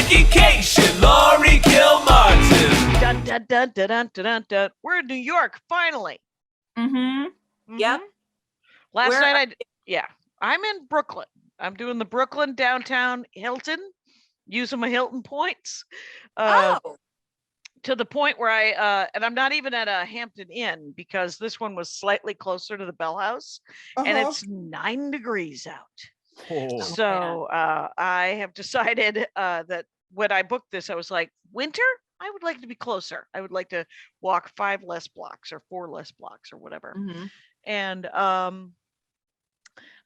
Vacation, Laurie Kilmartin. Dun, dun, dun, dun, dun, dun, dun. We're in New York, finally. Yep. Last Where night, I'm in Brooklyn. I'm doing the Brooklyn downtown Hilton, using my Hilton points. To the point where and I'm not even at a Hampton Inn because this one was slightly closer to the Bell House, and it's 9 degrees out. So I have decided that when I booked this, I was like, winter, I would like to be closer. I would like to walk 5 less blocks or 4 less blocks or whatever. And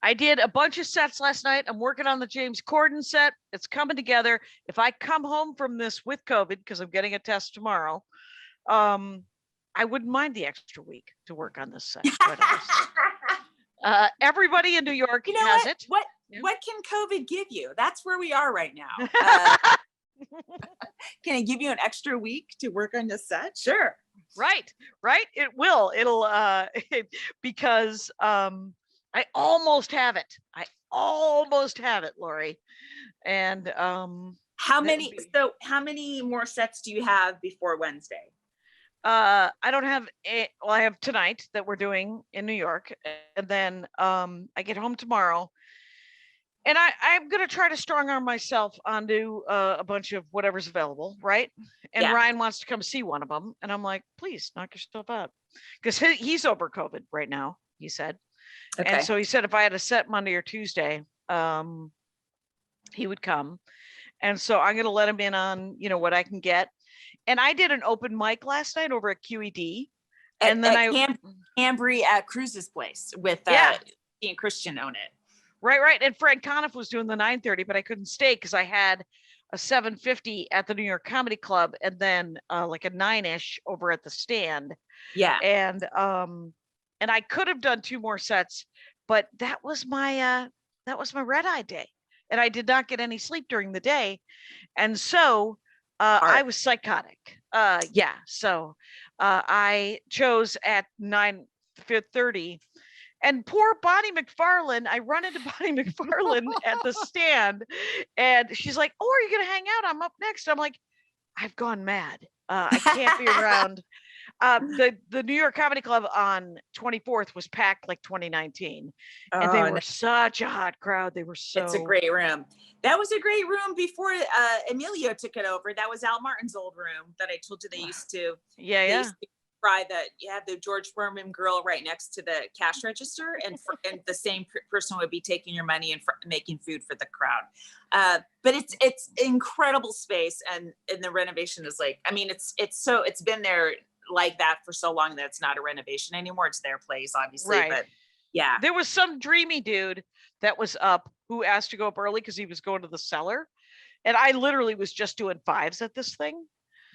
I did a bunch of sets last night. I'm working on the James Corden set. It's coming together. If I come home from this with COVID, because I'm getting a test tomorrow, I wouldn't mind the extra week to work on this set. Everybody in New York has it. What can COVID give you? That's where we are right now. Can it give you an extra week to work on this set? Sure. Right. It will. It'll because I almost have it. Laurie. And how many more sets do you have before Wednesday? I don't have I have tonight that we're doing in New York, and then I get home tomorrow. And I'm going to try to strong arm myself onto a bunch of whatever's available, right? And Ryan wants to come see one of them. And I'm like, please knock yourself out. Because he's over COVID right now, he said. Okay. And so he said if I had a set Monday or Tuesday, he would come. And so I'm going to let him in on, what I can get. And I did an open mic last night over at QED. And then Cambry at Cruz's place with he and Christian own it. Right. And Frank Conniff was doing the 9:30, but I couldn't stay because I had a 7:50 at the New York Comedy Club and then like a 9-ish over at the Stand. Yeah. And I could have done 2 more sets, but that was my red eye day. And I did not get any sleep during the day. And so I was psychotic. So I chose at 9:30. And poor Bonnie McFarlane, I run into Bonnie McFarlane at the Stand, and she's like, "Oh, are you gonna hang out? I'm up next." I'm like, "I've gone mad. I can't be around." The New York Comedy Club on 24th was packed like 2019, and they were such a hot crowd. They were so. It's a great room. That was a great room before Emilio took it over. That was Al Martin's old room that I told you they used to. Yeah. Used to try that. You have the George Foreman grill right next to the cash register, and the same person would be taking your money and making food for the crowd. But it's incredible space, and the renovation is like, I mean, it's been there like that for so long that it's not a renovation anymore. It's their place, obviously. Right. But yeah, there was some dreamy dude that was up who asked to go up early because he was going to the cellar, and I literally was just doing 5s at this thing.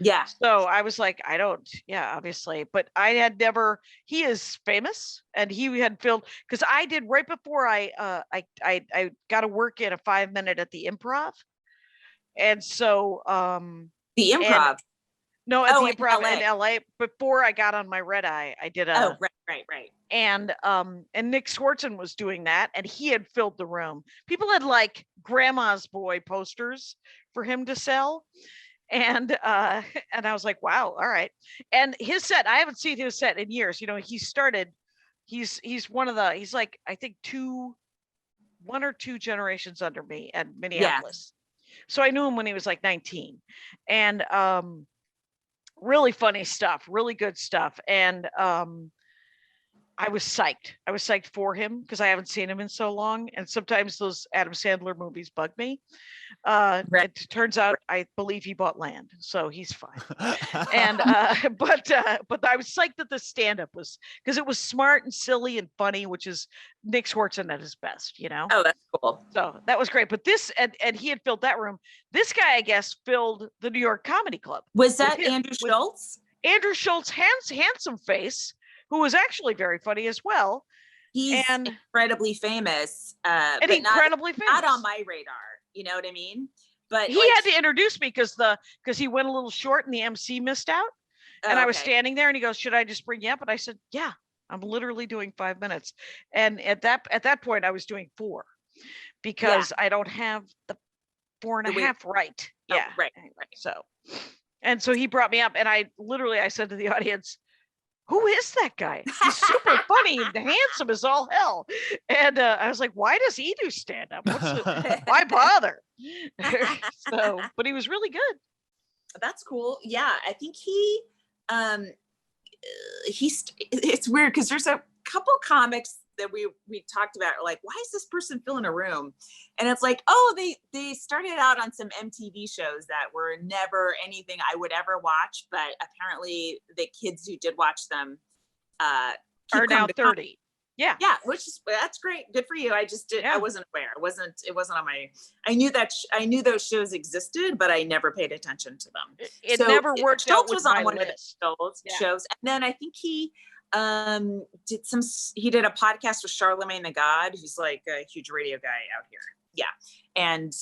Yeah. So I was like, obviously, but I had never. He is famous, and he had filled because I did right before I got to work in a 5-minute at the Improv, and so the Improv. No, at the Improv in LA. Before I got on my red eye, I did a. Right. And Nick Swartzen was doing that, and he had filled the room. People had like Grandma's Boy posters for him to sell. And I was like, wow, all right. And his set, I haven't seen his set in years. He's one of he's like, I think 1 or 2 generations under me at Minneapolis. Yeah. So I knew him when he was like 19. And really funny stuff, really good stuff. And I was psyched. I was psyched for him because I haven't seen him in so long. And sometimes those Adam Sandler movies bug me. It turns out I believe he bought land, so he's fine. And but I was psyched that the stand-up was because it was smart and silly and funny, which is Nick Swartzen at his best, Oh, that's cool. So that was great. But this and he had filled that room. This guy, I guess, filled the New York Comedy Club. Was that Andrew Schultz? Andrew Schultz, handsome face, who was actually very funny as well. He's incredibly famous. But incredibly famous. Not on my radar. You know what I mean? But he had to introduce me because he went a little short and the MC missed out. And I was standing there and he goes, "Should I just bring you up?" And I said, "Yeah, I'm literally doing 5 minutes." And at that point I was doing 4 because I don't have the 4.5 right. Yeah. Right. So he brought me up, and I said to the audience, who is that guy? He's super funny and handsome as all hell. And I was like, why does he do stand up? Why bother? But he was really good. That's cool. Yeah, I think it's weird because there's a couple comics that we talked about, like, why is this person filling a room? And it's like, oh, they started out on some MTV shows that were never anything I would ever watch, but apparently the kids who did watch them are now 30. Yeah, that's great. Good for you. I just did. Yeah. I wasn't aware. It wasn't on my. I knew those shows existed, but I never paid attention to them. It never worked out with was on my one list. of those shows, and then I think he did a podcast with Charlemagne the God, who's like a huge radio guy out here. Yeah, and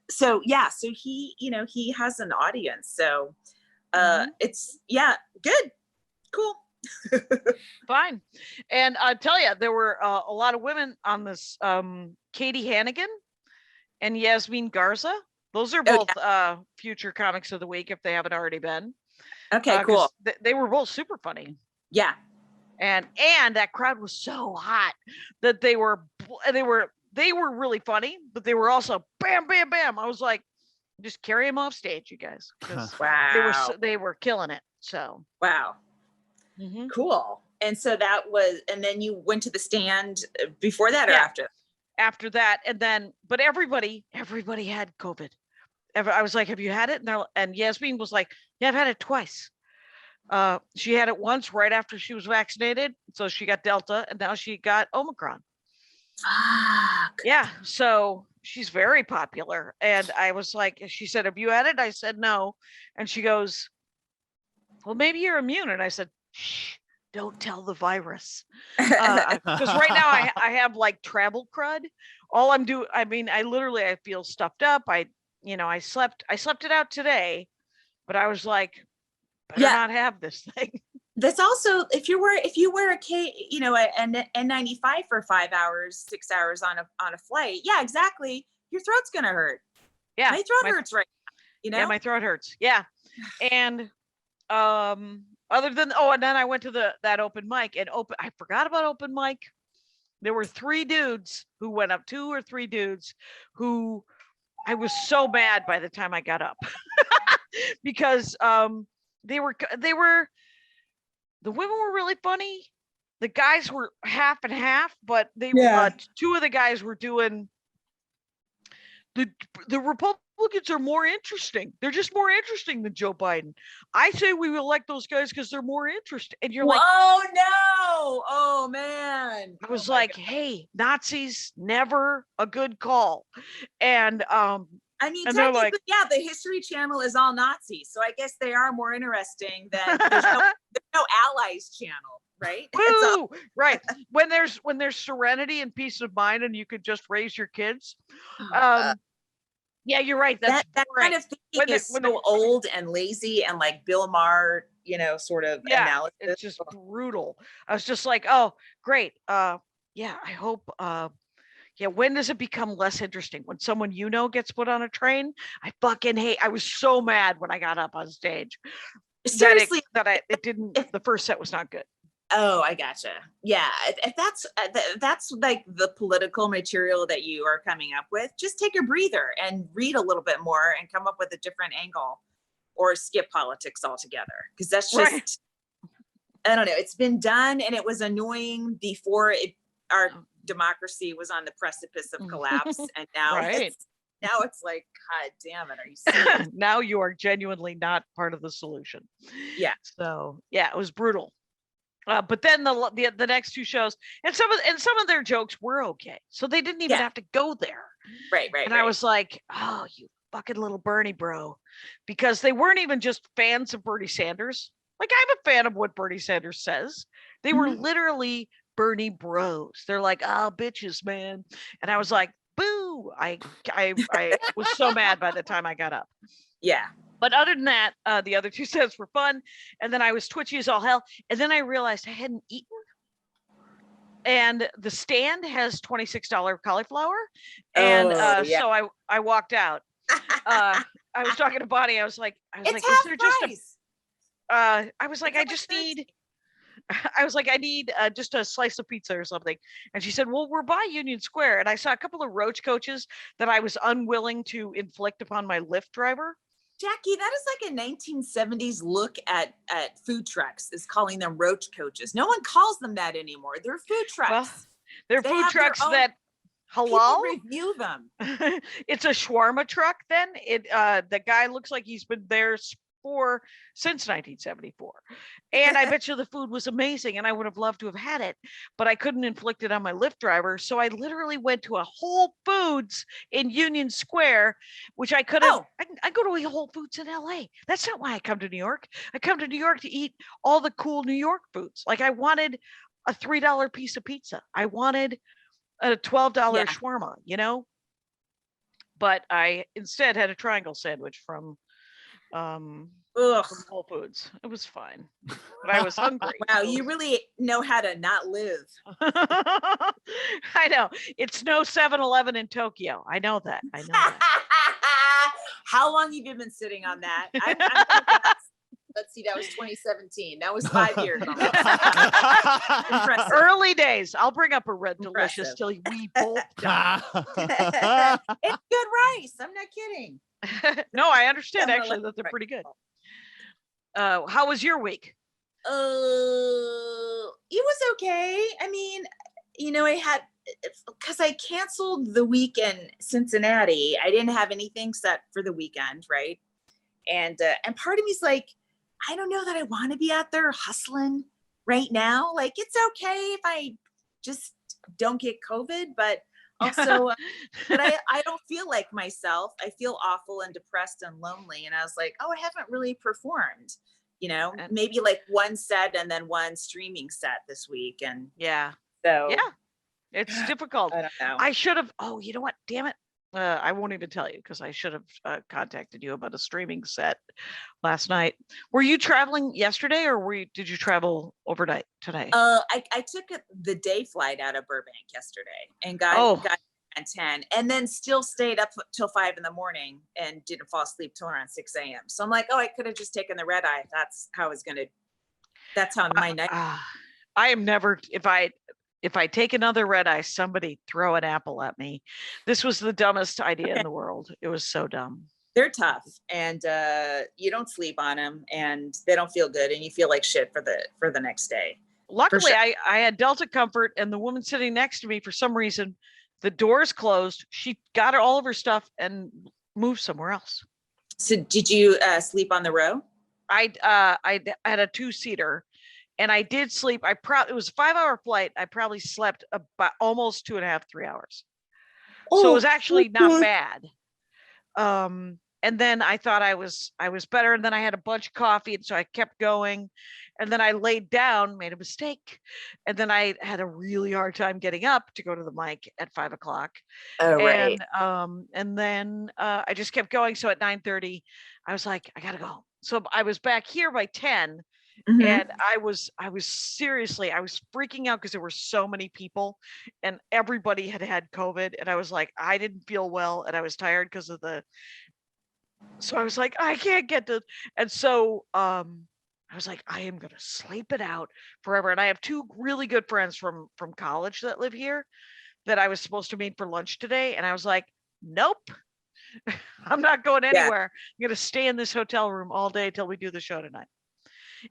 so he he has an audience. So it's good, cool. Fine. And I tell you, there were a lot of women on this. Katie Hannigan and Yasmin Garza. Those are both future comics of the week if they haven't already been. Okay, cool. They were both super funny. Yeah. And that crowd was so hot that they were really funny, but they were also bam, bam, bam. I was like, just carry them off stage, you guys. Wow. They were killing it. So wow. Mm-hmm. Cool. And so and then you went to the stand before that or after? After that. And then, but everybody had COVID. I was like, have you had it? And Yasmin was like, yeah, I've had it twice. She had it once right after she was vaccinated. So she got Delta, and now she got Omicron. Fuck. Yeah. So she's very popular. And I was like, she said, have you had it? I said, no. And she goes, well, maybe you're immune. And I said, shh, don't tell the virus. Because right now I have like travel crud. All I'm doing, I feel stuffed up. I slept it out today, but I was like, better not have this thing. That's also, if you wear an N95 for 5 hours, 6 hours on a flight. Yeah, exactly. Your throat's going to hurt. Yeah. My throat hurts right now, Yeah, my throat hurts. Yeah. And, and then I went to that open mic I forgot about open mic. There were 3 dudes who went up, 2 or 3 dudes who I was so mad by the time I got up because, the women were really funny. The guys were half and half, but they were 2 of the guys were doing the Republicans are more interesting. They're just more interesting than Joe Biden. I say we elect those guys because they're more interesting. And you're like, oh no, oh man. I was like, hey, Nazis, never a good call. And I mean, technically, the History Channel is all Nazis, so I guess they are more interesting than there's no Allies channel, right? Woo! Right. When there's serenity and peace of mind, and you could just raise your kids. Yeah, you're right. That kind of thinking is so old and lazy, and like Bill Maher, sort of analysis. It's just brutal. I was just like, oh, great. I hope. When does it become less interesting? When someone gets put on a train? I fucking hate. I was so mad when I got up on stage. Seriously, it didn't. The first set was not good. Oh, I gotcha. Yeah, if that's like the political material that you are coming up with, just take a breather and read a little bit more and come up with a different angle, or skip politics altogether. Because that's just, I don't know. It's been done, and it was annoying before our democracy was on the precipice of collapse, and now it's like, God damn it, are you serious? Now you are genuinely not part of the solution. Yeah. So it was brutal. But then the next 2 shows, and some of their jokes were okay, so they didn't even have to go there. Right. And I was like, oh, you fucking little Bernie bro, because they weren't even just fans of Bernie Sanders. Like, I'm a fan of what Bernie Sanders says. They were literally Bernie bros. They're like, oh, bitches, man. And I was like, boo. I was so mad by the time I got up. Yeah. But other than that, the other 2 sets were fun. And then I was twitchy as all hell. And then I realized I hadn't eaten. And the stand has $26 cauliflower. And so I walked out. I was talking to Bonnie. I was like, It's is half there just price. I was like, It's I only just 13. need, I was like, I need just a slice of pizza or something. And she said, well, we're by Union Square. And I saw a couple of roach coaches that I was unwilling to inflict upon my Lyft driver. Jackie, that is like a 1970s look at food trucks, is calling them roach coaches. No one calls them that anymore. They're food trucks. Well, they're They food have their trucks own- that People halal. review them. It's a shawarma truck. Then the guy looks like he's been there since 1974, and I bet you the food was amazing, and I would have loved to have had it, but I couldn't inflict it on my Lyft driver, so I literally went to a Whole Foods in Union Square, which I could have. I go to a Whole Foods in LA. That's not why I come to New York. I come to New York to eat all the cool New York foods. Like I wanted a $3 piece of pizza. I wanted a $12 shawarma, but I instead had a triangle sandwich from Whole Foods. It was fine, but I was hungry. Wow, you really know how to not live. I know. It's no 7-Eleven in Tokyo. I know that. How long have you been sitting on that? Let's see, that was 2017. That was 5 years. Impressive. Early days. I'll bring up a Red Delicious till we both die. It's good rice. I'm not kidding. No, I understand I'm gonna actually let that they're you pretty good. How was your week? It was okay. I mean, I had, because I canceled the week in Cincinnati, I didn't have anything set for the weekend, right? And part of me's like, I don't know that I want to be out there hustling right now. Like, it's okay if I just don't get COVID, but also, but I don't feel like myself. I feel awful and depressed and lonely. And I was like, I haven't really performed, maybe like one set and then one streaming set this week. And so it's difficult. I don't know. I should have, you know what? Damn it. I won't even tell you because I should have contacted you about a streaming set last night. Were you traveling yesterday or did you travel overnight today? I took the day flight out of Burbank yesterday and got at 10 and then still stayed up till 5 a.m. and didn't fall asleep till around 6 a.m. So I'm like, I could have just taken the red eye. That's how my night. I am never, if I take another red eye, somebody throw an apple at me. This was the dumbest idea in the world. It was so dumb. They're tough, and you don't sleep on them, and they don't feel good, and you feel like shit for the next day. Luckily, sure. I had Delta Comfort, and the woman sitting next to me, for some reason, the doors closed. She got all of her stuff and moved somewhere else. So did you sleep on the row? I had a 2-seater. And I did sleep. It was a 5-hour flight. I probably slept about almost 2.5, 3 hours. So it was actually not bad. And then I thought I was better. And then I had a bunch of coffee. And so I kept going. And then I laid down, made a mistake. And then I had a really hard time getting up to go to the mic at 5 o'clock. Oh, right. And then I just kept going. So at 9:30, I was like, I gotta go. So I was back here by 10. Mm-hmm. And I was freaking out because there were so many people and everybody had COVID. And I was like, I didn't feel well and I was tired because of so I was like, I can't get to. And so I was like, I am going to sleep it out forever. And I have 2 really good friends from college that live here that I was supposed to meet for lunch today. And I was like, nope, I'm not going anywhere. I'm going to stay in this hotel room all day till we do the show tonight.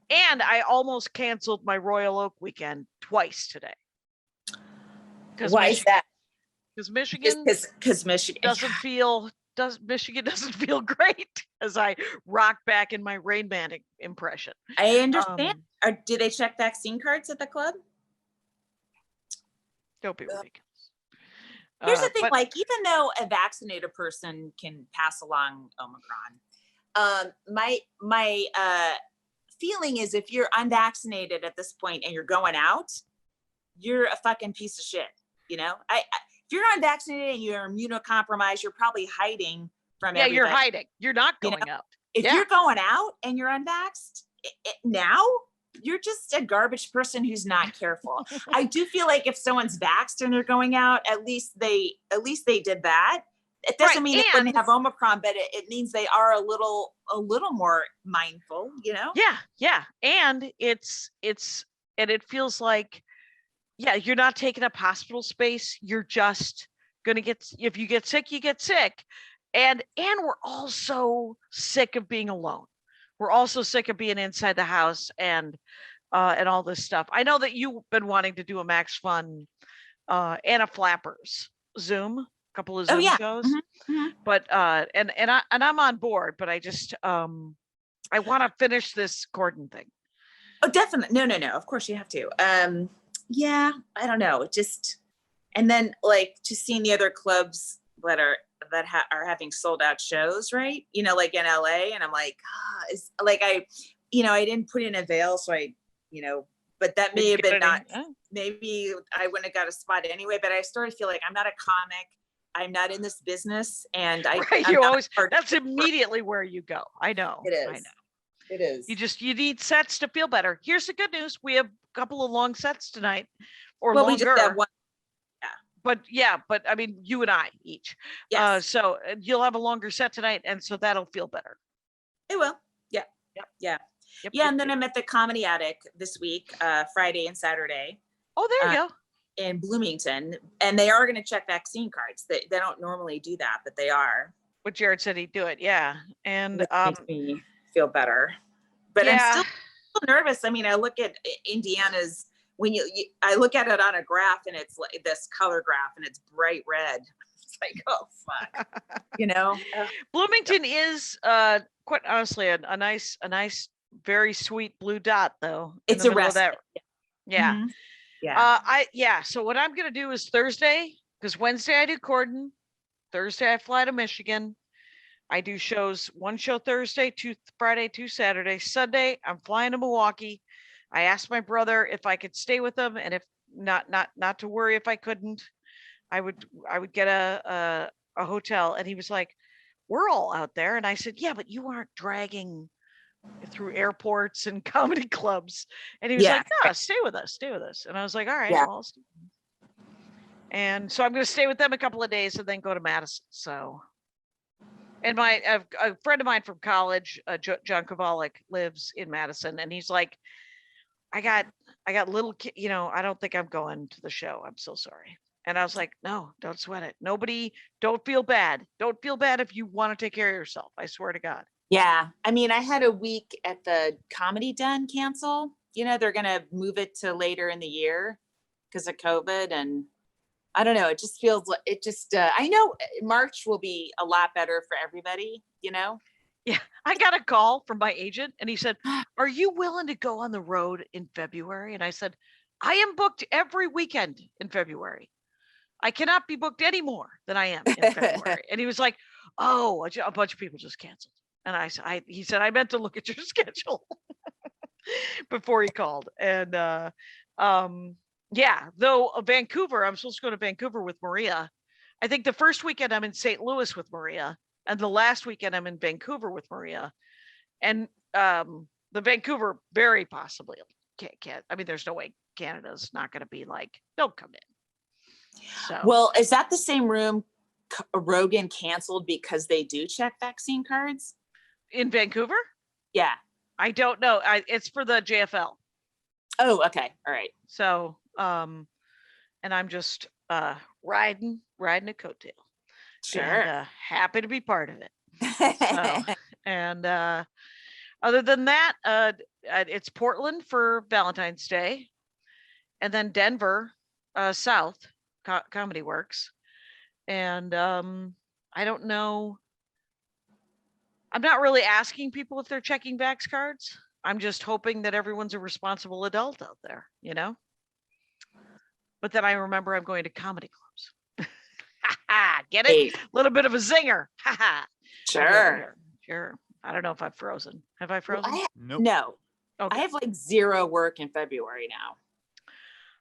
And I almost canceled my Royal Oak weekend twice today. Why is that? Because Michigan Michigan doesn't feel great as I rock back in my Rain Man impression. I understand. Do they check vaccine cards at the club? Don't be ridiculous. Here's the thing, like, even though a vaccinated person can pass along Omicron, my feeling is if you're unvaccinated at this point and you're going out, you're a fucking piece of shit. If you're unvaccinated and you're immunocompromised, you're probably hiding from everybody. You're hiding. You're not going out. If you're going out and you're unvaxxed, now you're just a garbage person who's not careful. I do feel like if someone's vaxxed and they're going out, at least they did that. it doesn't mean they wouldn't and have Omicron, but it means they are a little more mindful, yeah, and and it feels like, yeah, you're not taking up hospital space. You're just gonna if you get sick, you get sick, and we're all so sick of being alone. We're also sick of being inside the house and all this stuff. I know that you've been wanting to do a Max Fun and a Flappers Zoom, a couple of Oh Zoom yeah. shows, Mm-hmm. but I'm on board, but I just I want to finish this Corden thing. Oh, definitely. No. Of course you have to. Yeah, I don't know. Just, and then like just seeing the other clubs that are having sold out shows, right? Like in LA, and I'm like, it's like I didn't put in a veil, so I, but that may have been not. Maybe I wouldn't have got a spot anyway. But I started to feel like I'm not a comic. I'm not in this business, and that's immediately where you go. I know. It is. I know. It is. You need sets to feel better. Here's the good news: we have a couple of long sets tonight, or well, longer. We just have one. But I mean, you and I each. Yes. So you'll have a longer set tonight, and so that'll feel better. It will. Yeah. Yep. Yeah. Yep, yeah. And then I'm at the Comedy Attic this week, Friday and Saturday. Oh, there you go. In Bloomington, and they are going to check vaccine cards. They don't normally do that, but they are. But Jared said he'd do it. Yeah. And it makes me feel better. But yeah. I'm still nervous. I mean, I look at Indiana's when I look at it on a graph, and it's like this color graph, and it's bright red. It's like, oh fuck, Bloomington is quite honestly a nice, very sweet blue dot, though. It's a rest. Yeah. Mm-hmm. Yeah. So what I'm gonna do is Thursday, because Wednesday I do Corden. Thursday I fly to Michigan. I do shows, one show Thursday, 2 Friday, 2 Saturday. Sunday, I'm flying to Milwaukee. I asked my brother if I could stay with him, and if not to worry if I couldn't, I would get a hotel. And he was like, "We're all out there." And I said, "Yeah, but you aren't dragging through airports and comedy clubs." And he was like, "No, stay with us. And I was like, "All right, well, I'll stay." And so I'm going to stay with them a couple of days and then go to Madison. So, and a friend of mine from college, John Kovalik, lives in Madison, and he's like, I got little kid, I don't think I'm going to the show. I'm so sorry. And I was like, no, don't sweat it. Nobody, don't feel bad. Don't feel bad if you want to take care of yourself. I swear to God. Yeah. I mean, I had a week at the Comedy Den cancel. They're going to move it to later in the year because of COVID. And I don't know. It just feels like I know March will be a lot better for everybody, Yeah. I got a call from my agent, and he said, "Are you willing to go on the road in February?" And I said, "I am booked every weekend in February. I cannot be booked any more than I am in February." And he was like, "Oh, a bunch of people just canceled." And he said, "I meant to look at your schedule," before he called. And yeah, though Vancouver, I'm supposed to go to Vancouver with Maria. I think the first weekend I'm in St. Louis with Maria, and the last weekend I'm in Vancouver with Maria. And the Vancouver very possibly can't. I mean, there's no way Canada's not going to be like, they'll come in. So. Well, is that the same room Rogan canceled because they do check vaccine cards? In Vancouver? Yeah. I don't know. It's for the JFL. Oh, okay. All right. So, and I'm just riding a coattail. Sure. And, happy to be part of it. So, and other than that, it's Portland for Valentine's Day, and then Denver, South Comedy Works, and I don't know. I'm not really asking people if they're checking Vax cards. I'm just hoping that everyone's a responsible adult out there, But then I remember I'm going to comedy clubs. Get it? A little bit of a zinger. Sure. Sure. I don't know if I've frozen. Have I frozen? Nope. No. Okay. I have like zero work in February now.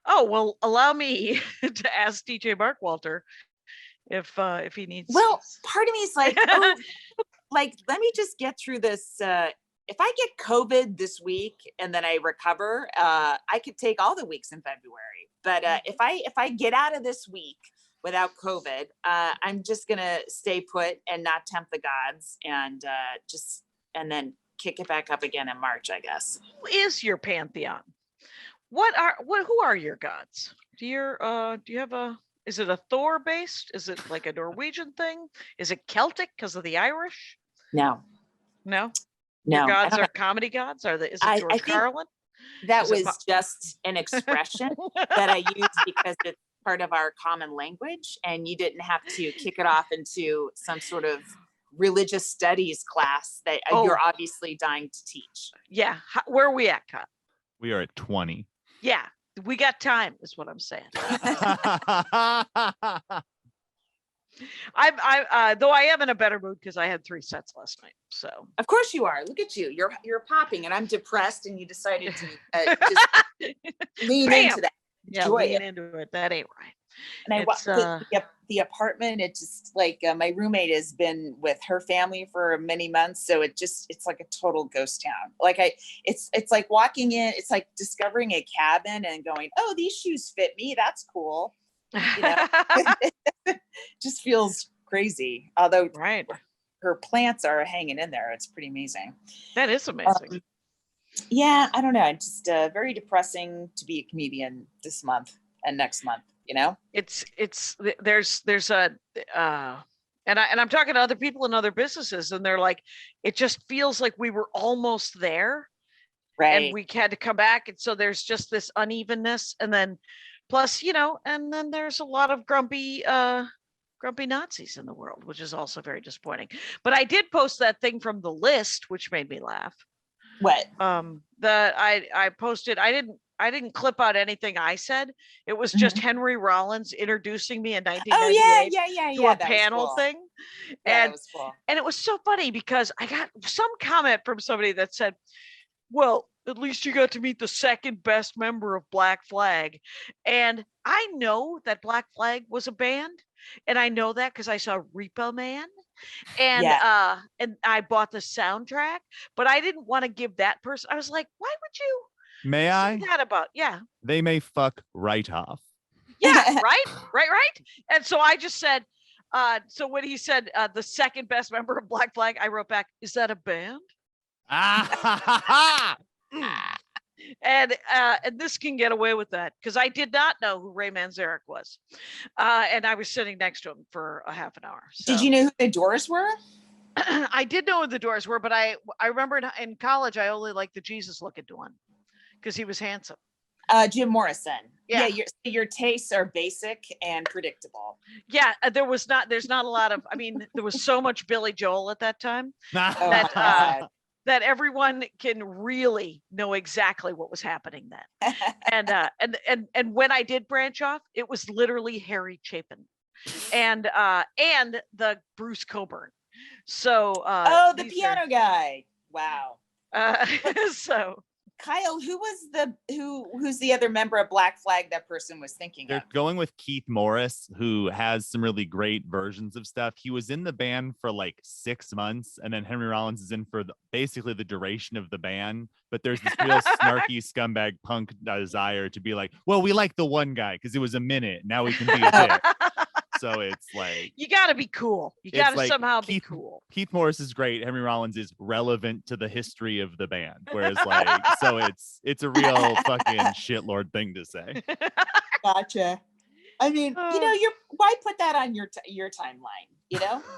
Oh, well, allow me to ask DJ Mark Walter if he needs. Well, part of me is like, let me just get through this. If I get COVID this week and then I recover, I could take all the weeks in February. But if I get out of this week, without COVID. I'm just gonna stay put and not tempt the gods, and then kick it back up again in March, I guess. Who is your pantheon? Who are your gods? Do you have a, is it a Thor based? Is it like a Norwegian thing? Is it Celtic because of the Irish? No, No. no. Your I gods don't are have- comedy gods? Is it I George think Carlin? that Is it was just an expression that I used because it's part of our common language, and you didn't have to kick it off into some sort of religious studies class that you're obviously dying to teach. Yeah. Where are we at, Kat? We are at 20. Yeah. We got time, is what I'm saying. Though I am in a better mood because I had 3 sets last night. So Of course you are. Look at you. You're popping, and I'm depressed, and you decided to just lean Bam! into that. yeah, Enjoy lean it. into it. That ain't right. And I It's, the apartment. It's just like my roommate has been with her family for many months, so it's like a total ghost town. Like it's like walking in. It's like discovering a cabin and going, oh, these shoes fit me. That's cool. You know, just feels crazy. Although right. her plants are hanging in there. It's pretty amazing. That is amazing. Yeah, I don't know. It's just very depressing to be a comedian this month and next month. You know, there's a and I'm talking to other people in other businesses, and they're like, it just feels like we were almost there, right? And we had to come back, and so there's just this unevenness, and then plus, and then there's a lot of grumpy Nazis in the world, which is also very disappointing. But I did post that thing from the list, which made me laugh. What? That I posted. I didn't clip out anything I said. It was just Henry Rollins introducing me in 1998 to a panel thing. Yeah, that was cool. And it was so funny because I got some comment from somebody that said, well, at least you got to meet the second best member of Black Flag. And I know that Black Flag was a band. And I know that because I saw Repo Man. And and I bought the soundtrack, but I didn't want to give that person. I was like, why would you? May I? That about They may fuck right off. Yeah, right. And so I just said, so when he said the second best member of Black Flag, I wrote back, is that a band? And this can get away with that because I did not know who Ray Manzarek was, and I was sitting next to him for a half an hour. So. Did you know who the Doors were? I did know who the Doors were, but I remember in college I only liked the Jesus looking one because he was handsome. Jim Morrison. Yeah, your tastes are basic and predictable. Yeah, there's not a lot of. I mean, there was so much Billy Joel at that time that everyone can really know exactly what was happening then. And when I did branch off, it was literally Harry Chapin, and the Bruce Coburn. So the piano guy. Wow. So Kyle, who's the other member of Black Flag that person was thinking They're of? going with Keith Morris, who has some really great versions of stuff. He was in the band for like 6 months, and then Henry Rollins is in for basically the duration of the band. But there's this real snarky scumbag punk desire to be like, well, we like the one guy because it was a minute. Now we can be a dick. So it's like you got to be cool. You got to like somehow be cool. Keith Morris is great. Henry Rollins is relevant to the history of the band. Whereas like, so it's a real fucking shitlord thing to say. Gotcha. I mean, why put that on your timeline?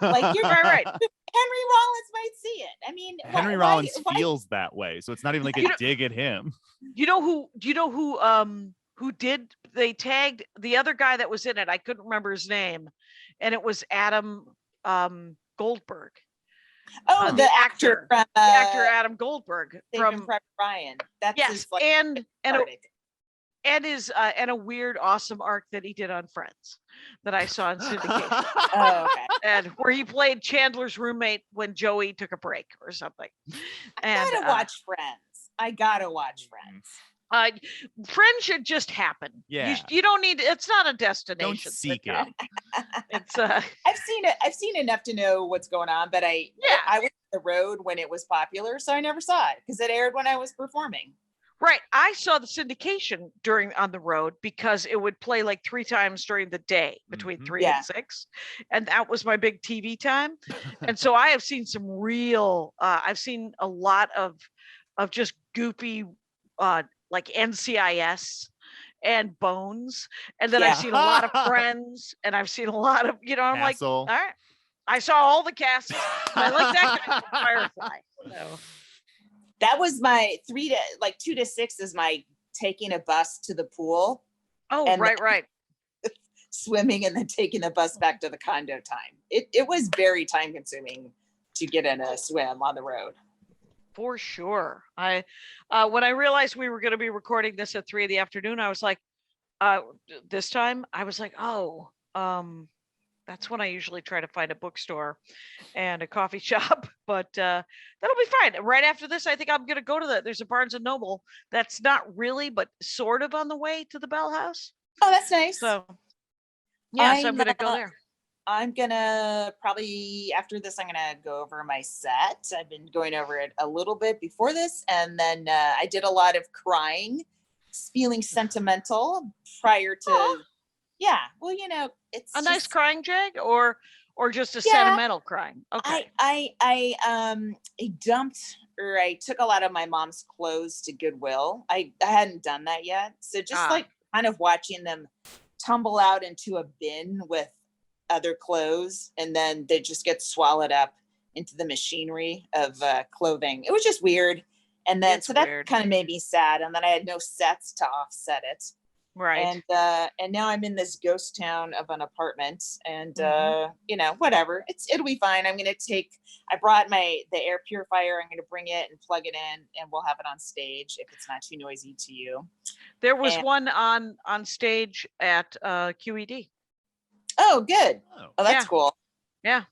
Like you're right. Henry Rollins might see it. I mean, Henry Rollins feels that way, so it's not even like a dig at him. Do you know who did? They tagged the other guy that was in it. I couldn't remember his name, and it was Adam Goldberg. Oh, the actor from the actor Adam Goldberg from Private Ryan. That's his, like, and a weird, awesome arc that he did on Friends that I saw in syndication. Oh, okay. And where he played Chandler's roommate when Joey took a break or something. I gotta watch Friends. Friends should just happen. Yeah, you don't need. It's not a destination. Don't seek it. It's. I've seen enough to know what's going on, but I was on the road when it was popular, so I never saw it because it aired when I was performing. Right. I saw the syndication on the road because it would play like 3 times during the day between Mhm. 3 Yeah. and 6. And that was my big TV time. And so I have seen some real I've seen a lot of just goopy like NCIS and Bones. And then I've Yeah. seen a lot of Friends, and I've seen a lot of, I'm like, all Castle. right. I saw all the castles. I like that guy from Firefly. So That was my 2 to 6 is my taking a bus to the pool, oh, and right. swimming, and then taking the bus back to the condo time. It was very time consuming to get in a swim on the road. For sure. I when I realized we were going to be recording this at 3 p.m, I was like, this time I was like, oh, that's when I usually try to find a bookstore and a coffee shop, but that'll be fine. Right after this, I think I'm going to go to there's a Barnes and Noble that's not really, but sort of on the way to the Bell House. Oh, that's nice. So yeah, so I'm I'm, going to go there. I'm gonna probably after this, I'm gonna go over my set. I've been going over it a little bit before this, and then I did a lot of crying, feeling sentimental prior to. Aw. Yeah, well, it's A nice just- crying jag, or just a Yeah. sentimental crying. Okay. I dumped, or I took a lot of my mom's clothes to Goodwill. I hadn't done that yet, so just like kind of watching them tumble out into a bin with other clothes, and then they just get swallowed up into the machinery of clothing. It was just weird, and then It's so that weird. kind of made me sad. And then I had no sets to offset it. Right. And now I'm in this ghost town of an apartment, and Mhm. whatever. It'll be fine. I brought the air purifier. I'm gonna bring it and plug it in, and we'll have it on stage if it's not too noisy to you. There was and- one on stage at QED. Oh, good. Oh. Oh, that's Yeah. cool. Yeah.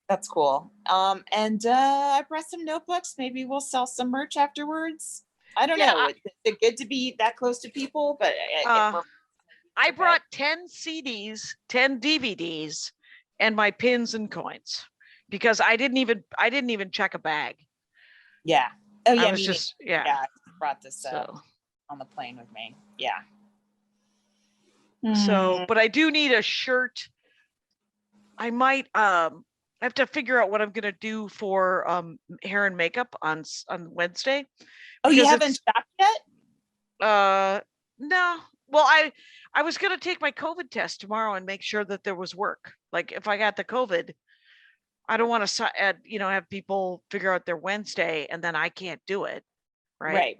That's cool. And I brought some notebooks. Maybe we'll sell some merch afterwards. I don't Yeah, know. It's good to be that close to people, but I Okay. brought 10 CDs, 10 DVDs, and my pins and coins because I didn't even check a bag. yeah. Oh yeah, I was me just neither. yeah. I brought this So on the plane with me. Yeah. but I do need a shirt. I might have to figure out what I'm gonna do for hair and makeup on Wednesday. Oh, you because haven't shopped yet? No. Well, I was gonna take my COVID test tomorrow and make sure that there was work. Like if I got the COVID, I don't want to have people figure out their Wednesday and then I can't do it. Right.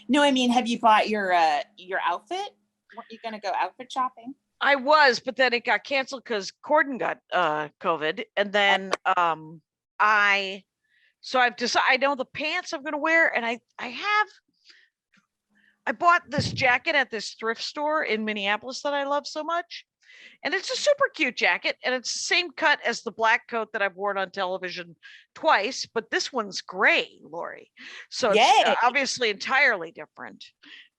No, I mean, have you bought your outfit? Weren't you gonna go outfit shopping? I was, but then it got canceled because Corden got COVID, and then I've decided I know the pants I'm gonna wear, and I bought this jacket at this thrift store in Minneapolis that I love so much. And it's a super cute jacket, and it's the same cut as the black coat that I've worn on television twice, but this one's gray, Lori. So Yay. it's obviously entirely different.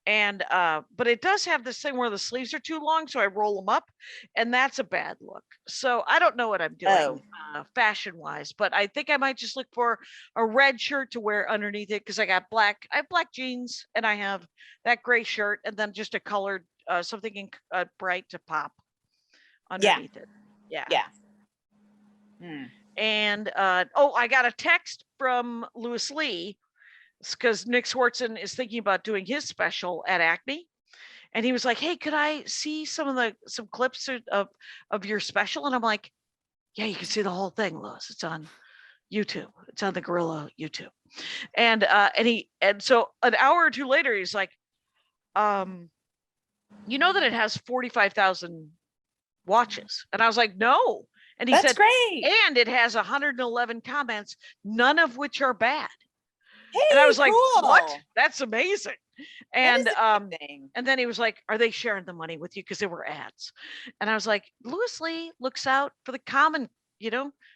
And but it does have this thing where the sleeves are too long, so I roll them up, and that's a bad look. So I don't know what I'm doing fashion wise, but I think I might just look for a red shirt to wear underneath it because I have black jeans, and I have that gray shirt, and then just a colored something in bright to pop underneath it. Yeah. And I got a text from Louis Lee because Nick Swartzen is thinking about doing his special at Acme, and he was like, "Hey, could I see some clips of your special?" And I'm like, "Yeah, you can see the whole thing, Louis. It's on YouTube. It's on the Gorilla YouTube." And so an hour or two later, he's like, "You know that it has 45,000 watches?" And I was like, "No." And he That's said, great. "And it has 111 comments, none of which are bad." Hey, And I was like, cool. "What? That's amazing." That And is a good thing. and then he was like, "Are they sharing the money with you?" Because there were ads. And I was like, "Louis Lee looks out for the common,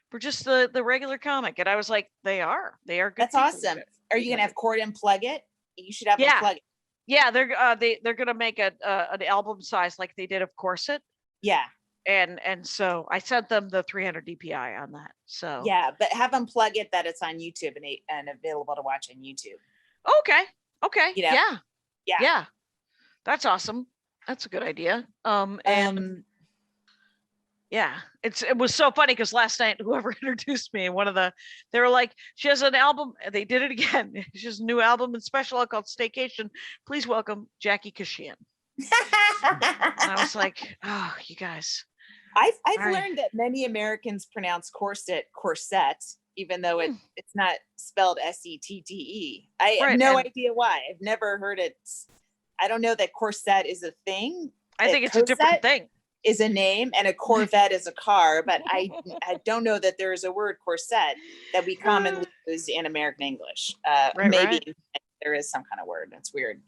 for just the regular comic." And I was like, They are good That's people. awesome. Are you gonna have Corden plug it? You should have them Yeah. plug it. Yeah, they're gonna make an album size like they did of Corset. Yeah. And so I sent them the 300 DPI on that. So Yeah, but have them plug it that it's on YouTube and available to watch on YouTube. Okay. Okay. You know? Yeah. Yeah. Yeah. That's awesome. That's a good idea. And yeah, it was so funny because last night whoever introduced me, they were like, she has an album. They did it again. She has a new album and special called Staycation. Please welcome Jackie Kashian. And I was like, oh, you guys. I've right. learned that many Americans pronounce corset, even though it's not spelled SETTE. I have no idea why. I've never heard it. I don't know that corset is a thing. I think it's a different thing. Is a name and a Corvette is a car, but I don't know that there is a word corset that we commonly use in American English. Maybe there is some kind of word. That's weird.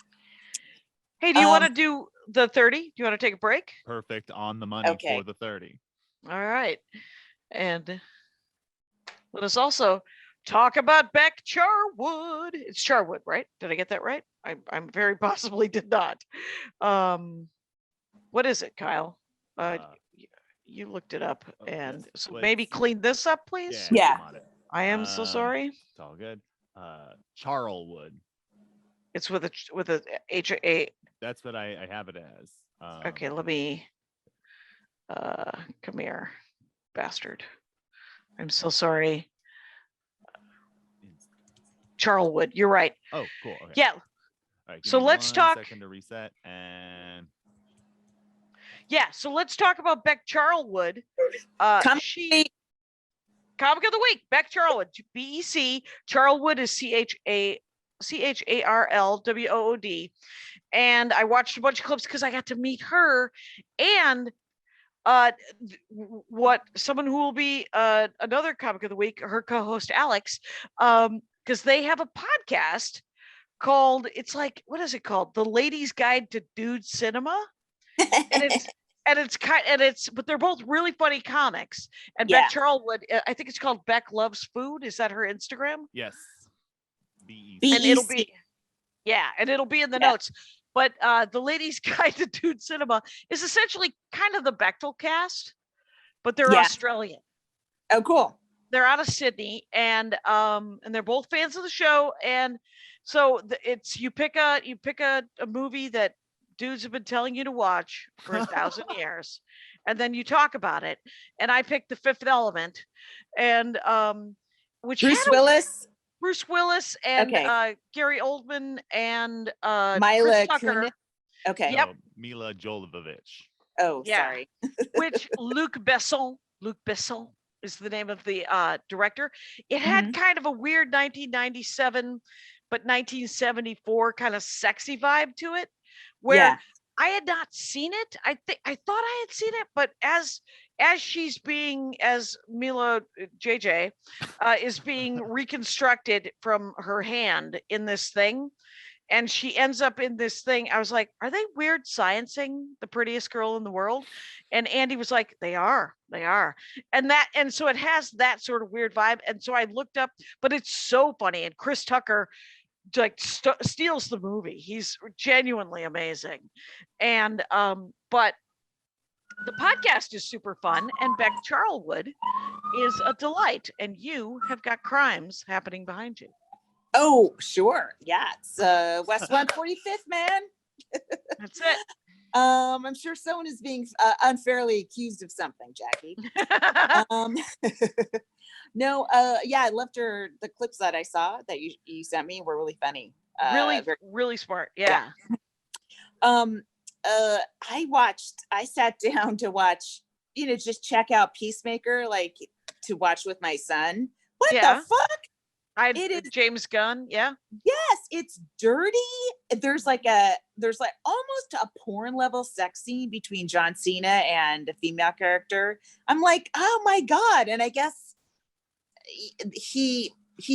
Hey, do you want to do the 30? Do you want to take a break? Perfect, on the money for the 30. All right. And let us also talk about Beck Charlwood. It's Charlwood, right? Did I get that right? I'm very possibly did not. What is it, Kyle? You looked it up, and so maybe clean this up, please. Yeah. I am so sorry. It's all good. Charlwood. It's with a H-A. That's what I have it as. Okay, let me. Come here, bastard. I'm so sorry. Charlwood, you're right. Oh, cool. Okay. Yeah. All right, So let's talk. Second to reset and. Yeah, so let's talk about Beck Charlwood. She Comic of the Week, Beck Charlwood, BEC. Charlwood is CHARLWOOD. And I watched a bunch of clips because I got to meet her and someone who will be another Comic of the Week, her co-host Alex, because they have a podcast called, it's like, what is it called? The Ladies Guide to Dude Cinema. But they're both really funny comics. And Beck Charlwood, I think it's called Beck Loves Food. Is that her Instagram? Yes. BEC. And it'll be in the notes. But the Ladies Guide to Dude Cinema is essentially kind of the Bechtel cast, but they're Australian. Oh, cool. They're out of Sydney, and they're both fans of the show. And so it's you pick a movie that dudes have been telling you to watch for 1,000 years, and then you talk about it. And I picked The Fifth Element, and which Bruce Willis and Gary Oldman and Mila Tucker. Okay. Yep. Mila Jovovich. Oh, sorry. Which Luc Besson is the name of the director. It had kind of a weird 1997 but 1974 kind of sexy vibe to it, where I had not seen it. I thought I had seen it, but as Mila JJ is being reconstructed from her hand in this thing, and she ends up in this thing, I was like, are they weird sciencing the prettiest girl in the world? And Andy was like, they are. And so it has that sort of weird vibe. And so I looked up, but it's so funny. And Chris Tucker like steals the movie. He's genuinely amazing. And but the podcast is super fun, and Beck Charlwood is a delight, and you have got crimes happening behind you. Oh, sure. Yeah, it's West 145th, man. That's it. I'm sure someone is being unfairly accused of something, Jackie. No, I loved the clips that I saw that you sent me were really funny. Really smart. Yeah. I sat down to watch, just check out Peacemaker, like to watch with my son. What the fuck? It is James Gunn. Yeah. Yes, it's dirty. There's like almost a porn level sex scene between John Cena and a female character. I'm like, oh my God. And I guess he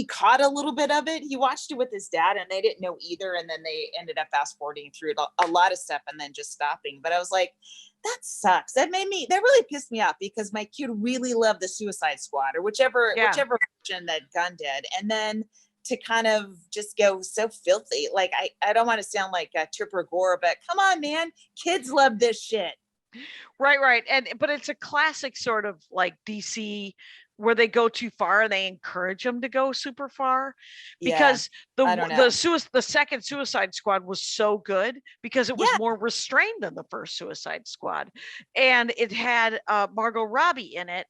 caught a little bit of it. He watched it with his dad and they didn't know either. And then they ended up fast forwarding through a lot of stuff and then just stopping. But I was like, that sucks. That really pissed me off because my kid really loved the Suicide Squad or whichever version that Gunn did. And then to kind of just go so filthy. Like, I don't want to sound like Tripper Gore, but come on, man, kids love this shit. Right. But it's a classic sort of like DC where they go too far and they encourage them to go super far, Yeah, because I don't know. the second Suicide Squad was so good because it was Yeah. more restrained than the first Suicide Squad, and it had Margot Robbie in it,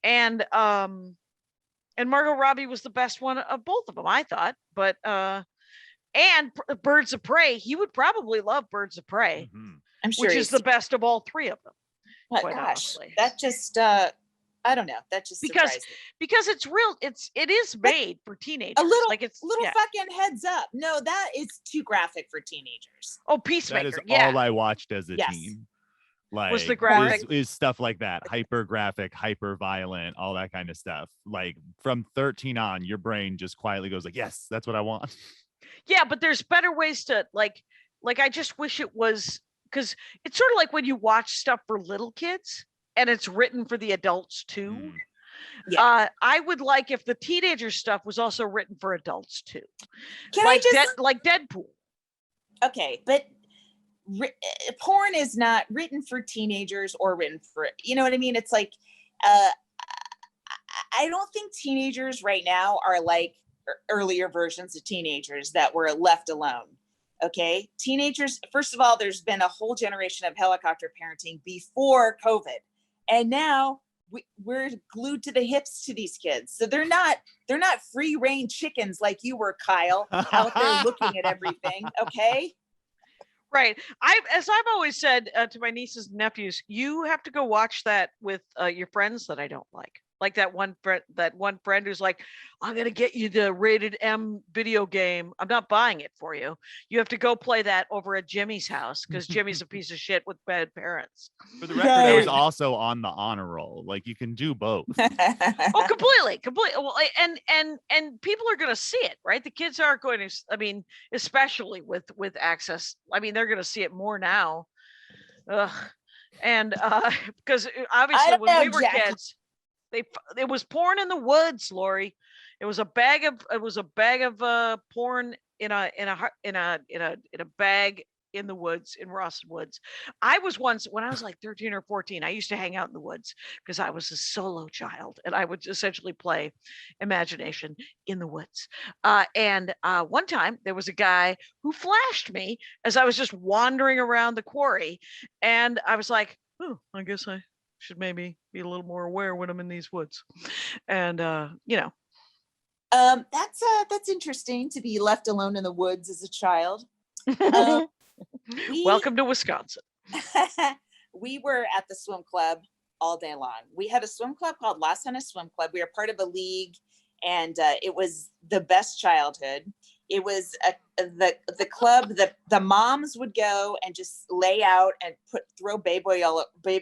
and Margot Robbie was the best one of both of them, I thought. But and Birds of Prey, he would probably love Birds of Prey, Mhm. I'm sure which he's is the best of all three of them. but quite gosh, honestly. that just I don't know. That just Because surprised me. because it is made for teenagers. A little like it's little yeah. fucking heads up. No, that is too graphic for teenagers. Oh, That Peacemaker. is yeah. all I watched as a Yes. teen. Like Was the graphic- is stuff like that, hyper graphic, hyper violent, all that kind of stuff. Like from 13 on, your brain just quietly goes like, yes, that's what I want. Yeah, but there's better ways to like I just wish it was, because it's sort of like when you watch stuff for little kids and it's written for the adults too. Mm. Yeah. I would like if the teenager stuff was also written for adults too. Can like I just like Deadpool. okay, but porn is not written for teenagers or written for, you know what I mean? It's like I don't think teenagers right now are like earlier versions of teenagers that were left alone. Okay, teenagers, first of all, there's been a whole generation of helicopter parenting before COVID, and now we're glued to the hips to these kids. So they're not free range chickens like you were, Kyle, out there looking at everything. Okay. Right. As I've always said to my nieces and nephews, you have to go watch that with your friends that I don't like. Like that one friend who's like, I'm going to get you the rated M video game. I'm not buying it for you. You have to go play that over at Jimmy's house because Jimmy's a piece of shit with bad parents. For the record, I was Right. also on the honor roll. Like you can do both. Oh, completely. Well, and people are going to see it, right? The kids are going to, I mean, especially with access. I mean, they're going to see it more now. Ugh. And because obviously don't when know, we were Jackie. kids, it was porn in the woods, Lori. It was a bag of porn in a bag in the woods in Rawson Woods. I was once, when I was like 13 or 14, I used to hang out in the woods because I was a solo child and I would essentially play imagination in the woods. And one time there was a guy who flashed me as I was just wandering around the quarry, and I was like, oh, I guess I should maybe be a little more aware when I'm in these woods. And That's interesting to be left alone in the woods as a child. welcome to Wisconsin. We were at the swim club all day long. We had a swim club called Las Vegas Swim Club. We were part of a league, and it was the best childhood. It was the club that the moms would go and just lay out and throw baby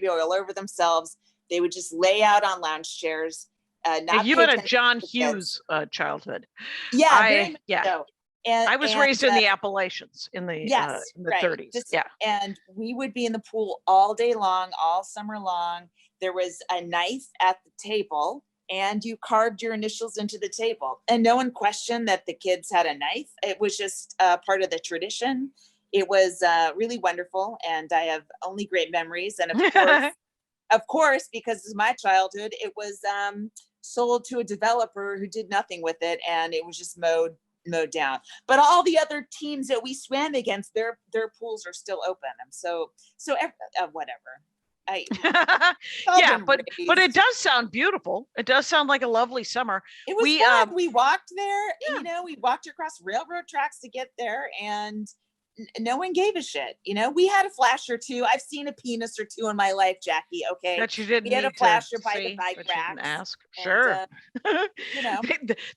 oil over themselves. They would just lay out on lounge chairs. Not You pay had a attention John to the kids. Hughes childhood. Yeah, very much yeah. so. And I was raised in the Appalachians in the yes, in the right. 30s. Just- yeah. And we would be in the pool all day long, all summer long. There was a knife at the table, and you carved your initials into the table. And no one questioned that the kids had a knife. It was just part of the tradition. It was really wonderful, and I have only great memories. And of course, because it's my childhood, it was sold to a developer who did nothing with it, and it was just mowed down. But all the other teams that we swam against, their pools are still open. And so whatever. Yeah, but it does sound beautiful. It does sound like a lovely summer. It was fun. We walked there. Yeah. You know, we walked across railroad tracks to get there, and no one gave a shit. You know, we had a flash or two. I've seen a penis or two in my life, Jackie. Okay, that you didn't we had need a flasher to by see, the bike but you didn't racks. ask. And, Sure. you know,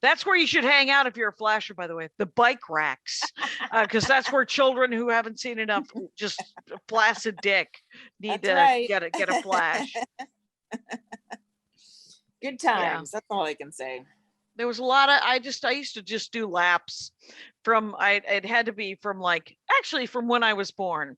That's where you should hang out if you're a flasher, by the way. The bike racks, because that's where children who haven't seen enough just flaccid dick need That's to right. get a flash. good times. That's all I can say. There was a lot of I used to just do laps it had to be from like actually from when I was born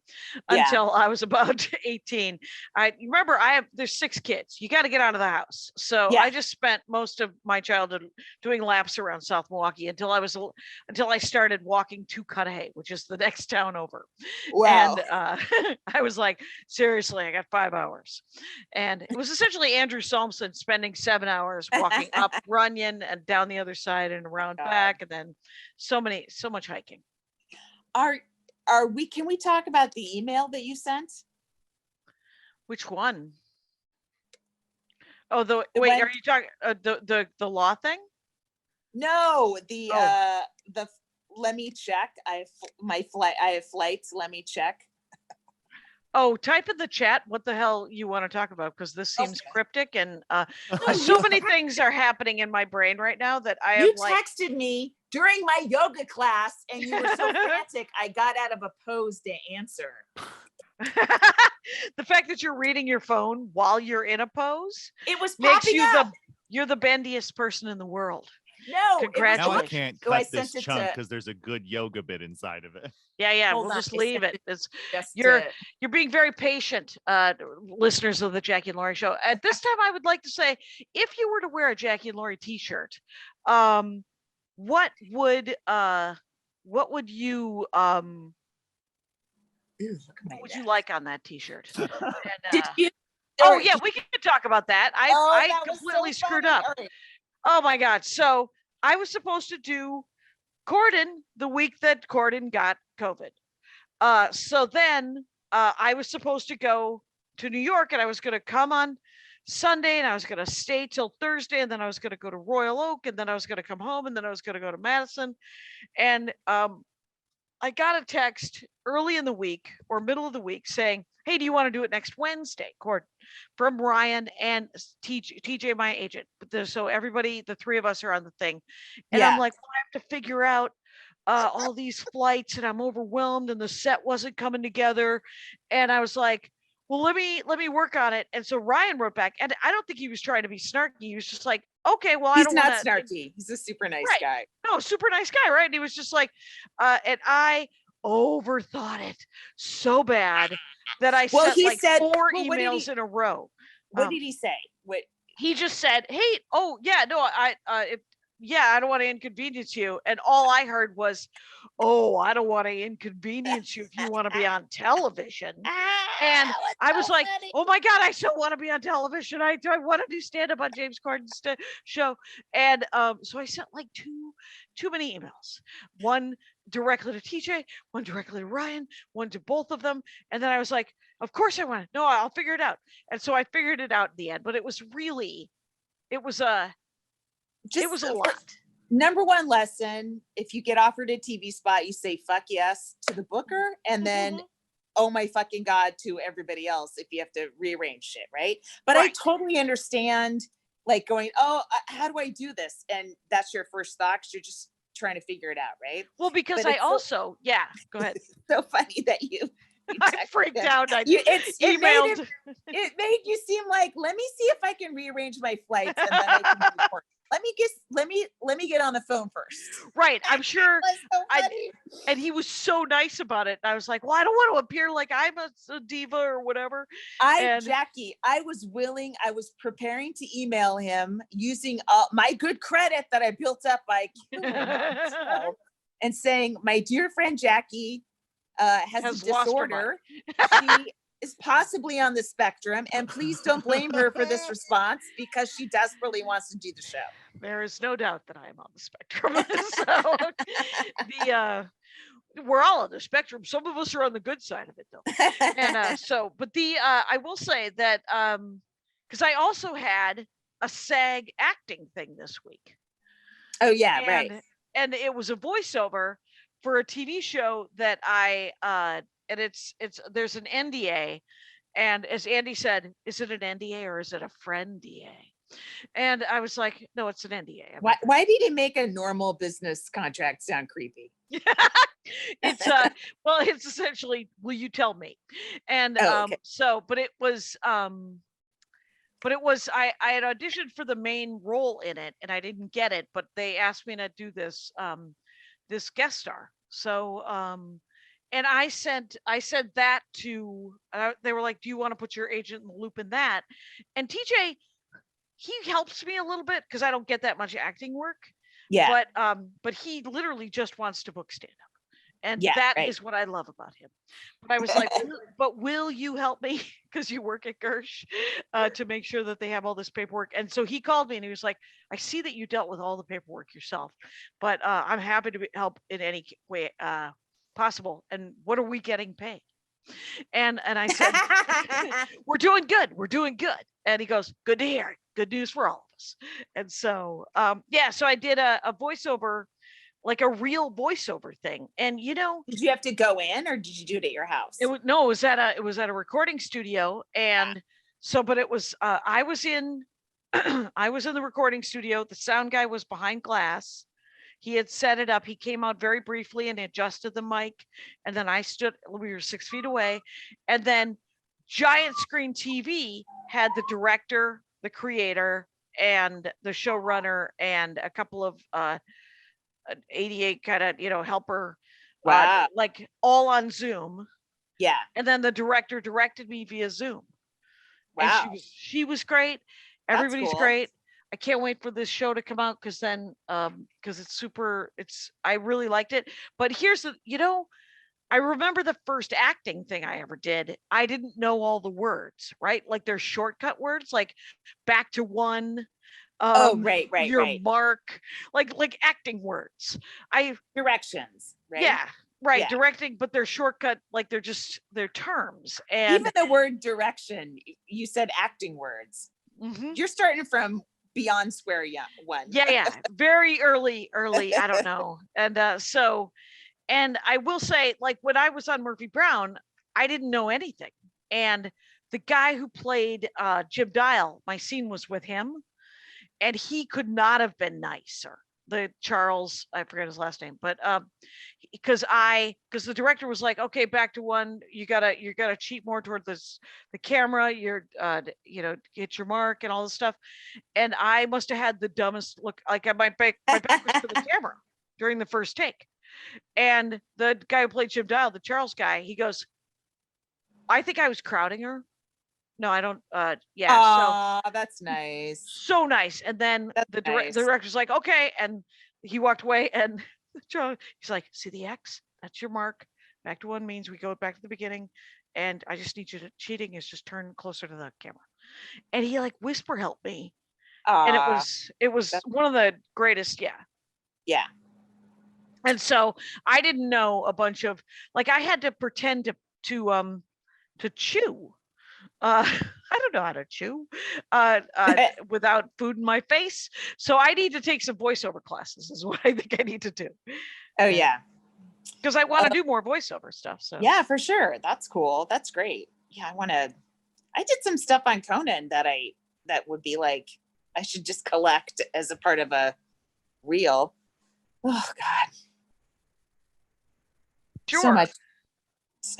Yeah. until I was about 18. I remember there's 6 kids. You got to get out of the house. So Yeah. I just spent most of my childhood doing laps around South Milwaukee until I started walking to Cudahy, which is the next town over. Wow. And I was like, seriously, I got 5 hours. And it was essentially Andrew Solmson spending 7 hours walking up Runyon and down the other side and around back, and then so much hiking. Can we talk about the email that you sent? Which one? Oh, Wait, are you talking the law thing? No, let me check. I have flights. Let me check. Oh, type in the chat what the hell you want to talk about, because this seems Okay. cryptic, and so many things are happening in my brain right now that I have texted me during my yoga class and you were so frantic I got out of a pose to answer. The fact that you're reading your phone while you're in a pose, It was makes popping you up. you're the bendiest person in the world. No, Congratulations. Now I can't So I cut this sent it chunk to- because there's a good yoga bit inside of it. Yeah, Hold we'll on, just I leave sent it. It's just you're to- being very patient, listeners of the Jackie and Laurie show. At this time, I would like to say, if you were to wear a Jackie and Laurie t-shirt, what would you Ew, look at my what would neck. you like on that t-shirt? And, Did you? oh yeah, we can talk about that. I that was completely so screwed funny. up. All right. Oh my God. So I was supposed to do Corden the week that Corden got COVID. So then I was supposed to go to New York, and I was going to come on Sunday, and I was going to stay till Thursday, and then I was going to go to Royal Oak, and then I was going to come home, and then I was going to go to Madison. And I got a text early in the week or middle of the week saying, hey, do you want to do it next Wednesday, Corden? From Ryan and TJ, my agent. So everybody, the 3 of us are on the thing. And I'm like, well, I have to figure out all these flights, and I'm overwhelmed, and the set wasn't coming together. And I was like, well, let me work on it. And so Ryan wrote back, and I don't think he was trying to be snarky. He was just like, okay, well, He's I don't not want to. snarky. He's a super nice Right. guy. No, super nice guy, right? And he was just like, and I overthought it so bad that I Well, sent he like said- 4 well, what did emails he- in a row. What did he say? What? He just said, hey, oh yeah, no, I don't want to inconvenience you. And all I heard was, oh, I don't want to inconvenience you if you want to be on television. And I was like, oh my God, I so want to be on television. I want to do stand-up on James Corden's show. And so I sent like too many emails. One directly to TJ, one directly to Ryan, one to both of them. And then I was like, of course I want to. No, I'll figure it out. And so I figured it out in the end. But it was a lot. Number one lesson: if you get offered a TV spot, you say "fuck yes" to the booker, and then "oh my fucking God" to everybody else if you have to rearrange shit, right? But I totally understand, like going, "Oh, how do I do this?" And that's your first thought, 'cause you're just trying to figure it out, right? Well, because But I also, go ahead. It's so funny that you I freaked out. I emailed. emailed. It made you seem like, let me see if I can rearrange my flights and then I can report. Let me get on the phone first. Right. I'm sure. That's so funny. And he was so nice about it. I was like, well, I don't want to appear like I'm a diva or whatever. Jackie, I was preparing to email him using my good credit that I built up by killing myself and saying, my dear friend Jackie has a disorder. She is possibly on the spectrum, and please don't blame her for this response because she desperately wants to do the show. There is no doubt that I am on the spectrum. So we're all on the spectrum. Some of us are on the good side of it, though. And I will say that because I also had a SAG acting thing this week. Oh yeah, right. And it was a voiceover for a TV show that and it's there's an NDA, and as Andy said, is it an NDA or is it a friend DA? And I was like, no, it's an NDA. Why did he make a normal business contract sound creepy? It's well, it's essentially, will you tell me? And okay. but it was I had auditioned for the main role in it, and I didn't get it, but they asked me to do this this guest star. So and I said that to they were like, do you want to put your agent in the loop in that? And TJ, he helps me a little bit because I don't get that much acting work. Yeah. But he literally just wants to book stand up. And Yeah, that right. is what I love about him. But I was like, but will you help me? Because you work at Gersh to make sure that they have all this paperwork. And so he called me and he was like, I see that you dealt with all the paperwork yourself, but I'm happy to help in any way possible. And what are we getting paid? And I said, we're doing good. We're doing good. And he goes, good to hear it. Good news for all of us. And so, yeah, so I did a voiceover, like a real voiceover thing. And did you have to go in or did you do it at your house? It was at a recording studio. And so, but it was, I was in the recording studio. The sound guy was behind glass. He had set it up. He came out very briefly and adjusted the mic. And then we were 6 feet away. And then giant screen TV had the director, the creator, and the showrunner, and a couple of 88 kind of, helper, Wow. like all on Zoom. Yeah. And then the director directed me via Zoom. Wow. And she was great. Everybody's cool. great. I can't wait for this show to come out because then I really liked it. But here's the, I remember the first acting thing I ever did. I didn't know all the words, right? Like there's shortcut words like back to one. Right. Your mark, like acting words. Directions, right? Yeah, right. Yeah. Directing, but they're shortcut, like they're terms. And even the word direction, you said acting words. Mm-hmm. You're starting from beyond square one. Yeah. Very early. I don't know. And and I will say, like when I was on Murphy Brown, I didn't know anything. And the guy who played Jim Dial, my scene was with him. And he could not have been nicer. The Charles, I forget his last name, but because the director was like, okay, back to one. You gotta cheat more toward the camera. You're get your mark and all this stuff. And I must have had the dumbest look. Like my back was to the camera during the first take. And the guy who played Jim Dial, the Charles guy, he goes, I think I was crowding her. No, I don't. Yeah. So that's nice. So nice. And then the director's like, okay. And he walked away and he's like, see the X? That's your mark. Back to one means we go back to the beginning. And I just need you to, cheating is just turn closer to the camera. And he like whisper helped me. And it was one of the greatest. Yeah. Yeah. And so I didn't know a bunch of, like, I had to pretend to chew. I don't know how to chew without food in my face. So I need to take some voiceover classes is what I think I need to do. Oh yeah. Because I want to do more voiceover stuff. So yeah, for sure. That's cool. That's great. Yeah. I did some stuff on Conan that would be like, I should just collect as a part of a reel. Oh God. Sure. So much.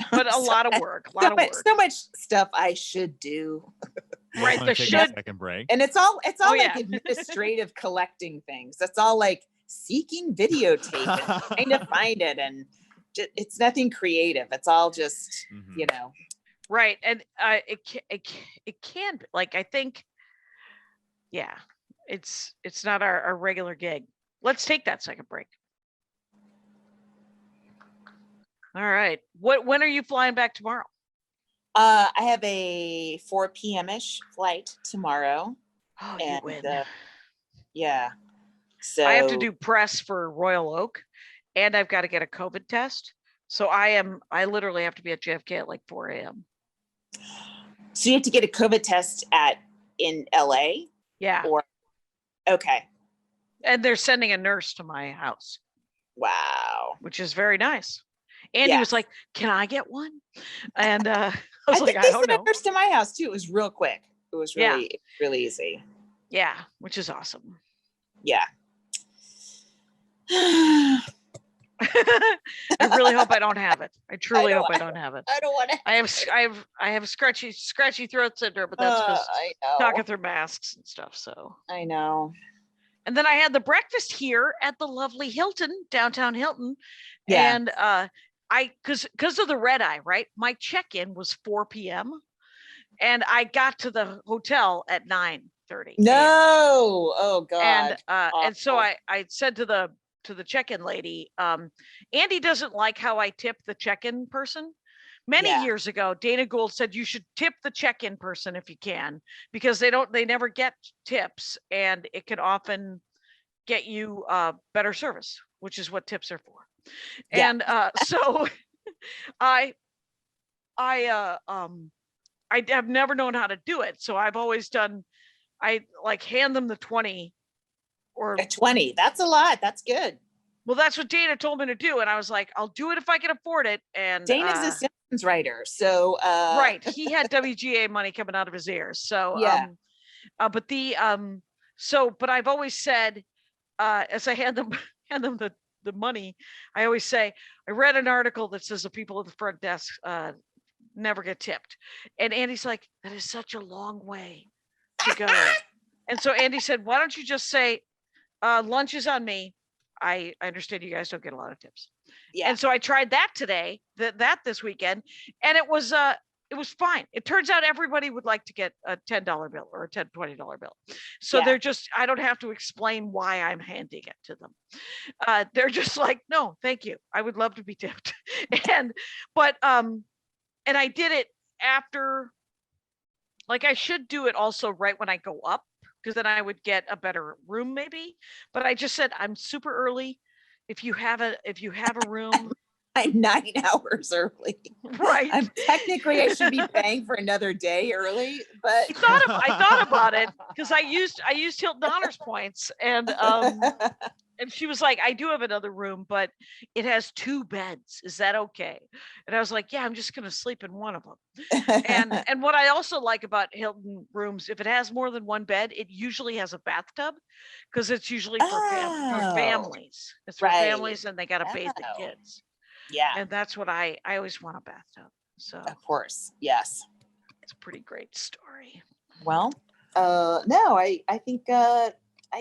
But a lot of work. So much stuff I should do. Right. The should. Second break. And it's all like administrative collecting things. That's all like seeking videotape and trying to find it. And it's nothing creative. It's all just, Right. And it can be like, I think, yeah, it's not our regular gig. Let's take that second break. All right. When are you flying back tomorrow? I have a 4 p.m.-ish flight tomorrow. Oh, you win. Yeah. So I have to do press for Royal Oak, and I've got to get a COVID test. So I literally have to be at JFK at like 4 a.m. So you have to get a COVID test in LA? Yeah. Okay. And they're sending a nurse to my house. Wow. Which is very nice. Andy was like, can I get one? And I was like, think I they don't sent know. a nurse to my house too. It was real quick. It was really, really easy. Yeah, which is awesome. Yeah. I really hope I don't have it. I truly hope I don't have it. I don't want to. I have scratchy throat syndrome, but that's because talking through masks and stuff. So I know. And then I had the breakfast here at the lovely Hilton, downtown Hilton. Yeah. And because of the red eye, right? My check-in was 4 p.m. and I got to the hotel at 9:30. No. Oh God. And so Awful. I said to the check-in lady, Andy doesn't like how I tip the check-in person. Many Yeah. years ago, Dana Gould said you should tip the check-in person if you can, because they never get tips, and it can often get you better service, which is what tips are for. Yeah. And so I have never known how to do it. So I've always done, I like hand them the 20 or A 20. That's a lot. That's good. well, that's what Dana told me to do. And I was like, I'll do it if I can afford it. And Dana's a Simpsons writer. So right. He had WGA money coming out of his ears. So Yeah. But I've always said, as I hand them the money, I always say, I read an article that says the people at the front desk never get tipped. And Andy's like, that is such a long way to go. And so Andy said, why don't you just say, lunch is on me. I understand you guys don't get a lot of tips. Yeah. And so I tried that today, that this weekend, and it was fine. It turns out everybody would like to get a $10 bill or a $20 bill. So Yeah. they're just, I don't have to explain why I'm handing it to them. They're just like, no, thank you. I would love to be tipped. And I did it after, like I should do it also right when I go up, because then I would get a better room maybe. But I just said, I'm super early. If you have a room, I'm 9 hours early. right? Technically, I should be paying for another day early, but I thought about it because I used Hilton Honors points, and she was like, I do have another room, but it has 2 beds. Is that okay? And I was like, yeah, I'm just gonna sleep in one of them. And what I also like about Hilton rooms, if it has more than 1 bed, it usually has a bathtub, because it's usually for families. It's for families, and they gotta bathe the kids. Yeah. And that's what I always want a bathtub. So Of course. Yes. it's a pretty great story. Well, no, I think I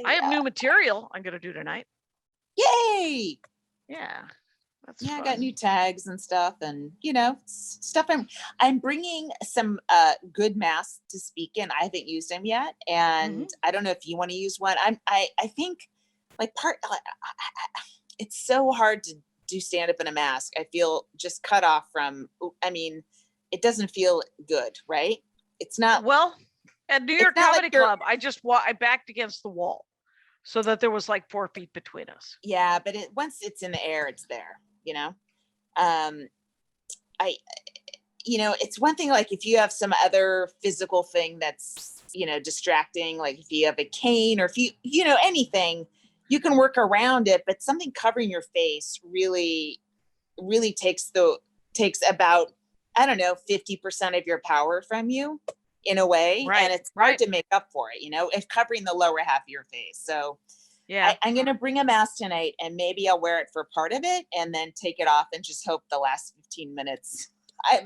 have new material I'm gonna do tonight. Yay! Yeah. That's I fun. got new tags and stuff, and stuff. I'm bringing some good masks to speak in. I haven't used them yet, and I don't know if you want to use one. I think it's so hard to do stand up in a mask. I feel just cut off from. I mean, it doesn't feel good, right? It's not. Well, at New York Comedy Club, I backed against the wall, so that there was like 4 feet between us. Yeah, but once it's in the air, it's there. It's one thing, like if you have some other physical thing that's, distracting, like if you have a cane or if you anything, you can work around it, but something covering your face really, really takes about, 50% of your power from you in a way. Right, and it's hard to make up for it, if covering the lower half of your face. So yeah, I'm going to bring a mask tonight, and maybe I'll wear it for part of it and then take it off and just hope the last 15 minutes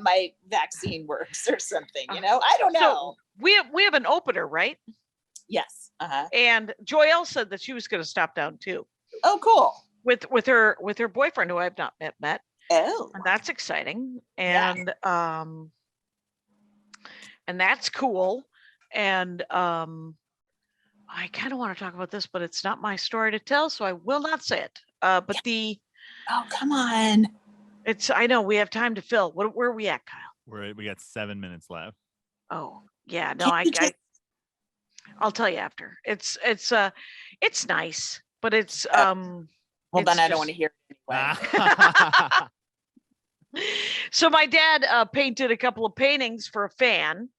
my vaccine works or something, I don't know. So we have an opener, right? Yes. Uh-huh. And Joyelle said that she was going to stop down too. Oh, cool. With her boyfriend, who I've not met. Oh, and that's exciting. And and that's cool. And I kind of want to talk about this, but it's not my story to tell, so I will not say it. Oh, come on. I know we have time to fill. Where are we at, Kyle? We got 7 minutes left. Oh, yeah. No, I'll tell you after. It's nice, but it's well, then I don't want to hear it anyway. So my dad painted a couple of paintings for a fan.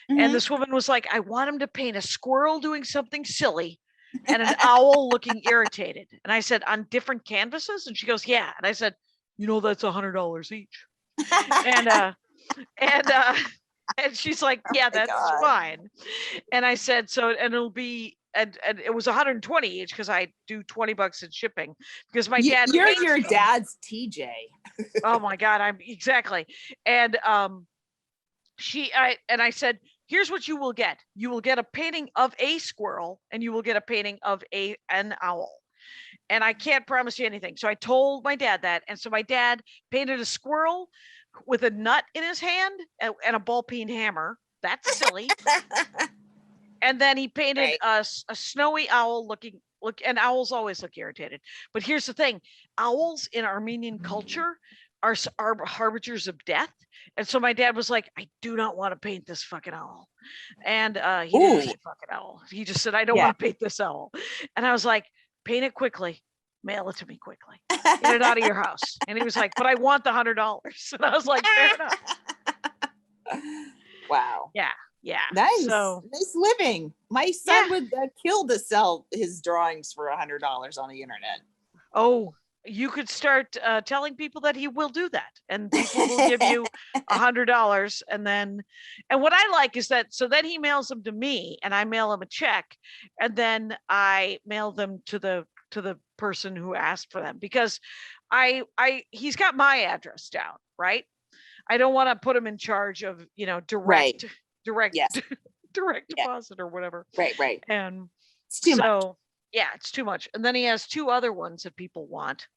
And this woman was like, I want him to paint a squirrel doing something silly and an owl looking irritated. And I said, on different canvases? And she goes, yeah. And I said, that's $100 each. And she's like, yeah, that's fine. And I said, and it'll be, and it was 120 each because I do $20 in shipping because my dad. You're your dad's TJ. Oh my God. I'm exactly. And I said, here's what you will get. You will get a painting of a squirrel and you will get a painting of an owl. And I can't promise you anything. So I told my dad that. And so my dad painted a squirrel with a nut in his hand and a ball peen hammer. That's silly. And then he painted a snowy owl and owls always look irritated. But here's the thing. Owls in Armenian culture are harbingers of death. And so my dad was like, I do not want to paint this fucking owl. And he didn't say fucking owl. He just said, I don't want to paint this owl. And I was like, paint it quickly. Mail it to me quickly. Get it out of your house. And he was like, but I want the $100. And I was like, fair enough. Wow. Yeah. Yeah. Nice. So, nice living. My son would kill to sell his drawings for $100 on the internet. oh, you could start telling people that he will do that, and people will give you $100. And what I like is that, so then he mails them to me and I mail him a check, and then I mail them to the person who asked for them, because he's got my address down, right? I don't want to put him in charge of, direct Yes. direct deposit or whatever. Right. And It's too much. yeah, it's too much. And then he has 2 other ones that people want.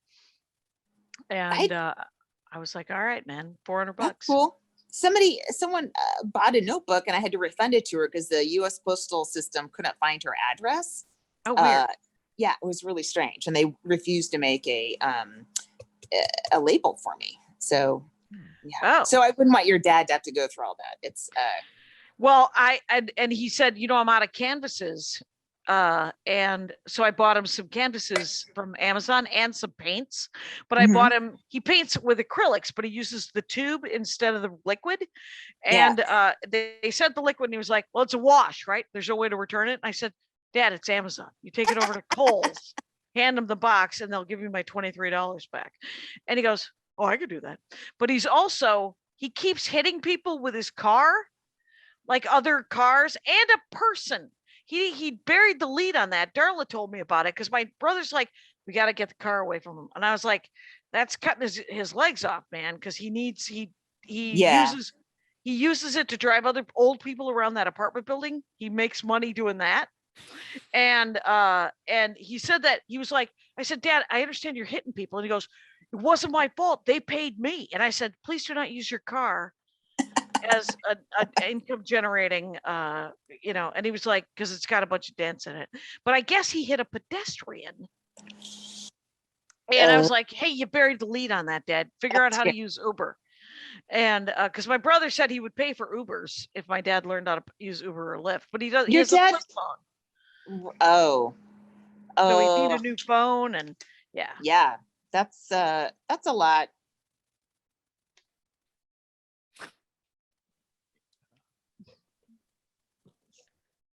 And I was like, all right, man, $400. That's cool. Someone bought a notebook and I had to refund it to her because the U.S. postal system couldn't find her address. Oh, weird. Yeah, it was really strange, and they refused to make a label for me. So yeah. Oh. So I wouldn't want your dad to have to go through all that. It's Well, and he said, I'm out of canvases. And so I bought him some canvases from Amazon and some paints, but I bought him, he paints with acrylics, but he uses the tube instead of the liquid. And they said the liquid, and he was like, well, it's a wash, right? There's no way to return it. And I said, Dad, it's Amazon. You take it over to Kohl's, hand them the box, and they'll give you my $23 back. And he goes, oh, I could do that. But he keeps hitting people with his car, like other cars, and a person. He buried the lead on that. Darla told me about it because my brother's like, we got to get the car away from him. And I was like, that's cutting his legs off, man, because he uses it to drive other old people around that apartment building. He makes money doing that. And he said that, he was like, I said, Dad, I understand you're hitting people. And he goes, it wasn't my fault. They paid me. And I said, please do not use your car as an income generating, and he was like, because it's got a bunch of dents in it. But I guess he hit a pedestrian. And I was like, hey, you buried the lead on that, Dad. Figure out how to use Uber. And because my brother said he would pay for Ubers if my dad learned how to use Uber or Lyft, but he doesn't. He has a flip phone. Oh. So he need a new phone, and yeah. Yeah, that's a lot.